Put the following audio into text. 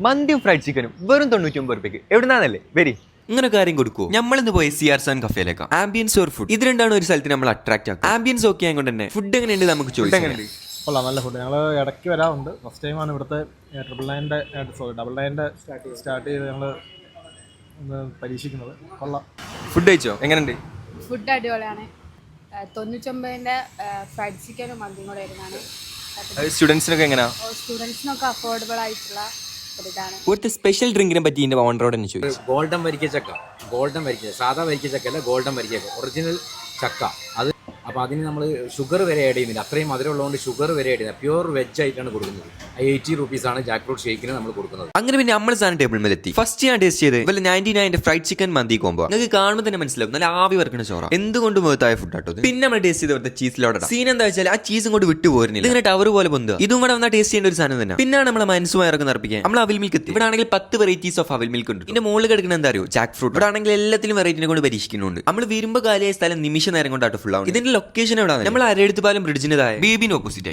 മന്തിയും ഫ്രൈഡ് ചിക്കനും വെറും 99 രൂപയ്ക്ക്. എവിടുന്നാന്നല്ലേ വരി. ഇങ്ങനെ കാര്യം കൊടുക്കുമോ? നമ്മളിന്ന് പോയി CR7 കഫേയിലേക്കാം. ആംബിയൻസ് ഓർ ഫുഡ്, ഇത് രണ്ടാണ് ഒരു സ്ഥലത്ത് നമ്മൾ അട്രാക്ട് ആക്കും. ആംബിയൻസ് ഓക്കെ ആയതുകൊണ്ട് തന്നെ ഫുഡ് എങ്ങനെയുണ്ട് നമുക്ക് ചോദിക്കാം. കൊള്ളാം, നല്ല ഫുഡ്. ഞങ്ങൾ ഇടയ്ക്ക് വരാറുണ്ട്. ഫസ്റ്റ് ടൈമാണ് ഇവിടുത്തെ 999 സ്റ്റാർട്ട് ചെയ്ത് ഞങ്ങൾ ഒന്ന് പരീക്ഷിക്കുന്നത്. കൊള്ളാം. ഫുഡ് കഴിച്ചോ? എങ്ങനെയുണ്ട്? ഫുഡ് അടിപൊളിയാണ്. 99 ഫ്രൈഡ് ചിക്കനും മന്തിയും കൂടെ വരുന്നതാണ്. സ്റ്റുഡൻസിനൊക്കെ എങ്ങനെയാ? സ്റ്റുഡൻസിനൊക്കെ അഫോർഡബിൾ ആയിട്ടുള്ള ഒരു ഇതാണ്. ഇവിടുത്തെ സ്പെഷ്യൽ ഡ്രിങ്കിനെ പറ്റി ഇതിന്റെ ഓണറോട് തന്നെ ചോദിച്ചു. ഗോൾഡൻ വരിക്ക ചക്ക, സാധാ വരിക്ക ചക്ക അല്ല, ഗോൾഡൻ വരിക്ക ചക്ക, ഒറിജിനൽ ചക്ക. അത് അപ്പോൾ അതിന് നമ്മൾ ഷുഗർ വരെ ആഡ് ചെയ്യുന്നില്ല. അത്രയും മധുരം ഉള്ളതുകൊണ്ട് ഷുഗർ വരെ ആഡ് ചെയ്യുന്നത്. പ്യൂർ വെജ് ആയിട്ടാണ് കൊടുക്കുന്നത്. 80 റുപ്പീസാണ് ജാക്ക് ഫ്രൂട്ട് ഷേക്കിന് നമ്മൾ കൊടുക്കുന്നത്. അങ്ങനെ പിന്നെ നമ്മൾ സാധനം ടേബിളിൽ എത്തി. ഫസ്റ്റ് ഞാൻ ടേസ്റ്റ് ചെയ്ത് 99 ഫ്രൈഡ് ചിക്കൻ മന്തി കോമ്പോ. നിങ്ങൾക്ക് കാണുമ്പോൾ തന്നെ മനസ്സിലാവും നല്ല ആവി വറക്കുന്ന ചോറ. എന്തുകൊണ്ട് മുഖത്തായ ഫുഡ് ആട്ടോ. പിന്നെ നമ്മൾ ടേസ്റ്റ് ചെയ്ത ചീസ് ലോഡാണ്. സീൻ എന്താ വെച്ചാൽ ആ ചീസ് കൊണ്ട് വിട്ടു പോരുന്നില്ല. ഇങ്ങനെ ടവർ പോലെ പൊന്തുക. ഇതും കൂടെ വന്നാൽ ടേസ്റ്റ് ചെയ്യേണ്ട ഒരു സാധനം തന്നെ. പിന്നെ നമ്മളെ മനസ്സുമായി ഇറക്കി നിറപ്പിക്കാൻ നമ്മൾ അവിൽ മിൽക്ക് എത്തി. ഇവിടെ ആണെങ്കിൽ 10 വെറൈറ്റീസ് ഓഫ് അവിൽ മിൽക്ക് ഉണ്ട്. ഇതിന്റെ മുകളിൽ കിടക്കുന്ന എന്താ അറിയോ, ജാക്ക് ഫ്രൂട്ട്. ഇവിടെ ആണെങ്കിൽ എല്ലാത്തിലും വെറൈറ്റിനെ കൊണ്ട് പരീക്ഷിക്കുന്നുണ്ട്. നമ്മൾ വരുമ്പോൾ കാലിയായ സ്ഥലം നിമിഷ നേരം കൊണ്ടാട്ട് ഫുൾ ആവും. ഇതിന്റെ ലൊക്കേഷൻ എവിടെയാണ്? നമ്മൾ അരയെടുത്ത് പാലം ബ്രിഡ്ജിന്റെ താഴെ ബേബിന് ഓപ്പോസിറ്റ്.